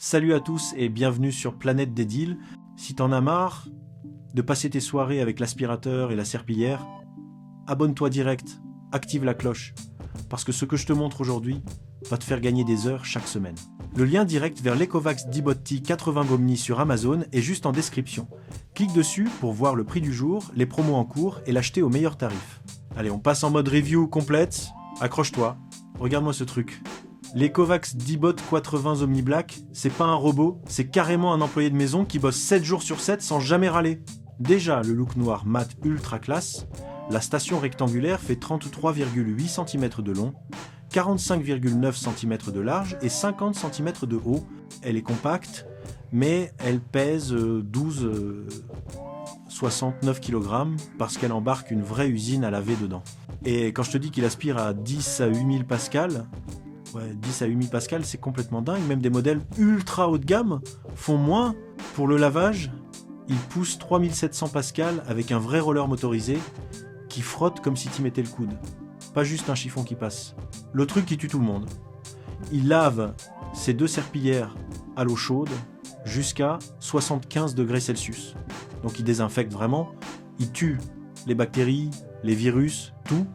Salut à tous et bienvenue sur Planète des Deals. Si t'en as marre de passer tes soirées avec l'aspirateur et la serpillière, abonne-toi direct, active la cloche, parce que ce que je te montre aujourd'hui va te faire gagner des heures chaque semaine. Le lien direct vers l'Ecovacs Dibotti 80 Gomni sur Amazon est juste en description. Clique dessus pour voir le prix du jour, les promos en cours et l'acheter au meilleur tarif. Allez, on passe en mode review complète. Accroche-toi, regarde-moi ce truc. L'Ecovacs Dibot 80 Omni Black, c'est pas un robot, c'est carrément un employé de maison qui bosse 7 jours sur 7 sans jamais râler. Déjà, le look noir mat ultra classe, la station rectangulaire fait 33,8 cm de long, 45,9 cm de large et 50 cm de haut. Elle est compacte, mais elle pèse 69 kg parce qu'elle embarque une vraie usine à laver dedans. Et quand je te dis qu'il aspire à 10 à 8000 pascal, ouais, 10 à 8000 pascal, c'est complètement dingue. Même des modèles ultra haut de gamme font moins. Pour le lavage, il pousse 3700 pascal avec un vrai roller motorisé qui frotte comme si tu mettais le coude. Pas juste un chiffon qui passe. Le truc qui tue tout le monde. Il lave ses deux serpillières à l'eau chaude jusqu'à 75 degrés Celsius. Donc il désinfecte vraiment. Il tue les bactéries, les virus, tout.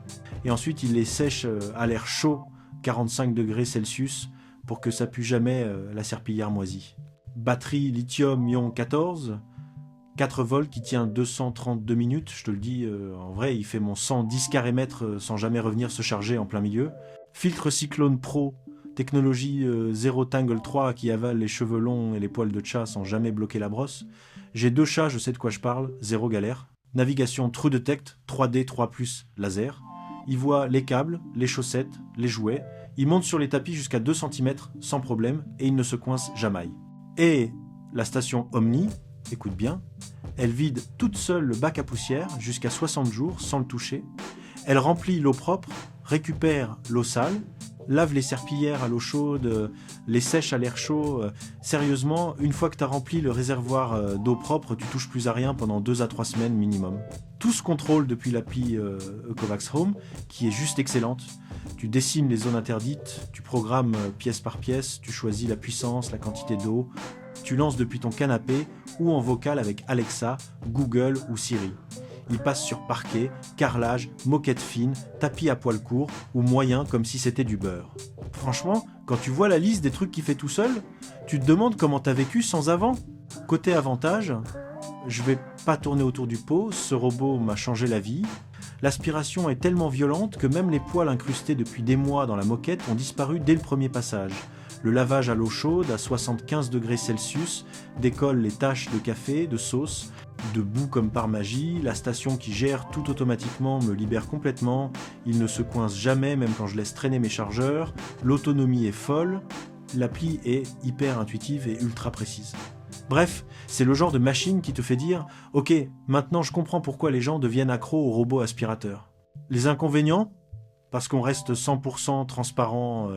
Et ensuite il les sèche à l'air chaud 45 degrés Celsius pour que ça pue jamais la serpillière moisie. Batterie lithium-ion 14, 4 volts qui tient 232 minutes, je te le dis, en vrai il fait mon 110 carré-mètres sans jamais revenir se charger en plein milieu. Filtre Cyclone Pro, technologie Zero Tangle 3 qui avale les cheveux longs et les poils de chat sans jamais bloquer la brosse. J'ai 2 chats, je sais de quoi je parle, zéro galère. Navigation True Detect 3D 3+ laser. Il voit les câbles, les chaussettes, les jouets. Il monte sur les tapis jusqu'à 2 cm sans problème et il ne se coince jamais. Et la station Omni, écoute bien, elle vide toute seule le bac à poussière jusqu'à 60 jours sans le toucher. Elle remplit l'eau propre, récupère l'eau sale, lave les serpillières à l'eau chaude, les sèche à l'air chaud. Sérieusement, une fois que tu as rempli le réservoir d'eau propre, tu touches plus à rien pendant 2 à 3 semaines minimum. Tout se contrôle depuis l'appli Ecovacs Home, qui est juste excellente. Tu dessines les zones interdites, tu programmes pièce par pièce, tu choisis la puissance, la quantité d'eau, tu lances depuis ton canapé ou en vocal avec Alexa, Google ou Siri. Il passe sur parquet, carrelage, moquette fine, tapis à poil court ou moyen comme si c'était du beurre. Franchement, quand tu vois la liste des trucs qu'il fait tout seul, tu te demandes comment t'as vécu sans avant. Côté avantage, je vais pas tourner autour du pot, ce robot m'a changé la vie. L'aspiration est tellement violente que même les poils incrustés depuis des mois dans la moquette ont disparu dès le premier passage. Le lavage à l'eau chaude à 75 degrés Celsius décolle les taches de café, de sauce, de boue comme par magie. La station qui gère tout automatiquement me libère complètement. Il ne se coince jamais même quand je laisse traîner mes chargeurs. L'autonomie est folle. L'appli est hyper intuitive et ultra précise. Bref, c'est le genre de machine qui te fait dire « Ok, maintenant je comprends pourquoi les gens deviennent accros aux robots aspirateurs. » Les inconvénients, parce qu'on reste 100% transparent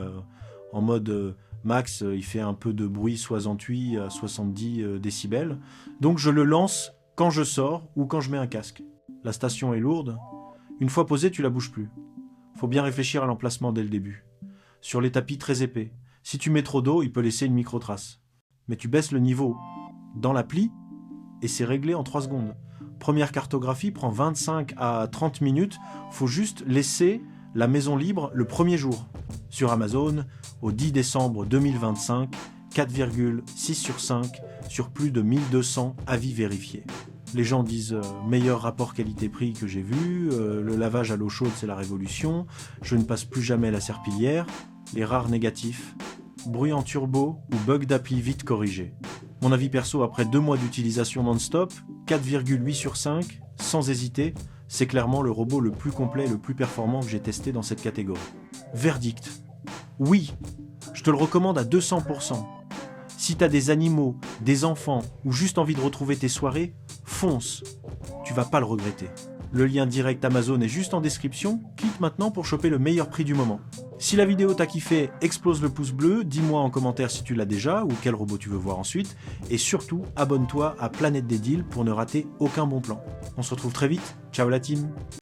en mode max, il fait un peu de bruit 68 à 70 décibels. Donc je le lance quand je sors ou quand je mets un casque. La station est lourde. Une fois posée, tu la bouges plus. Faut bien réfléchir à l'emplacement dès le début. Sur les tapis très épais. Si tu mets trop d'eau, il peut laisser une micro-trace. Mais tu baisses le niveau dans l'appli et c'est réglé en 3 secondes. Première cartographie prend 25 à 30 minutes. Faut juste laisser la maison libre le premier jour. Sur Amazon, au 10 décembre 2025, 4,6 sur 5 sur plus de 1200 avis vérifiés. Les gens disent meilleur rapport qualité-prix que j'ai vu, le lavage à l'eau chaude c'est la révolution, je ne passe plus jamais la serpillière, les rares négatifs, bruit en turbo ou bug d'appli vite corrigé. Mon avis perso après 2 mois d'utilisation non-stop, 4,8 sur 5, sans hésiter, c'est clairement le robot le plus complet et le plus performant que j'ai testé dans cette catégorie. Verdict. Oui, je te le recommande à 200%. Si t'as des animaux, des enfants ou juste envie de retrouver tes soirées, fonce. Tu vas pas le regretter. Le lien direct Amazon est juste en description, clique maintenant pour choper le meilleur prix du moment. Si la vidéo t'a kiffé, explose le pouce bleu, dis-moi en commentaire si tu l'as déjà ou quel robot tu veux voir ensuite, et surtout abonne-toi à Planète des Deals pour ne rater aucun bon plan. On se retrouve très vite, ciao la team!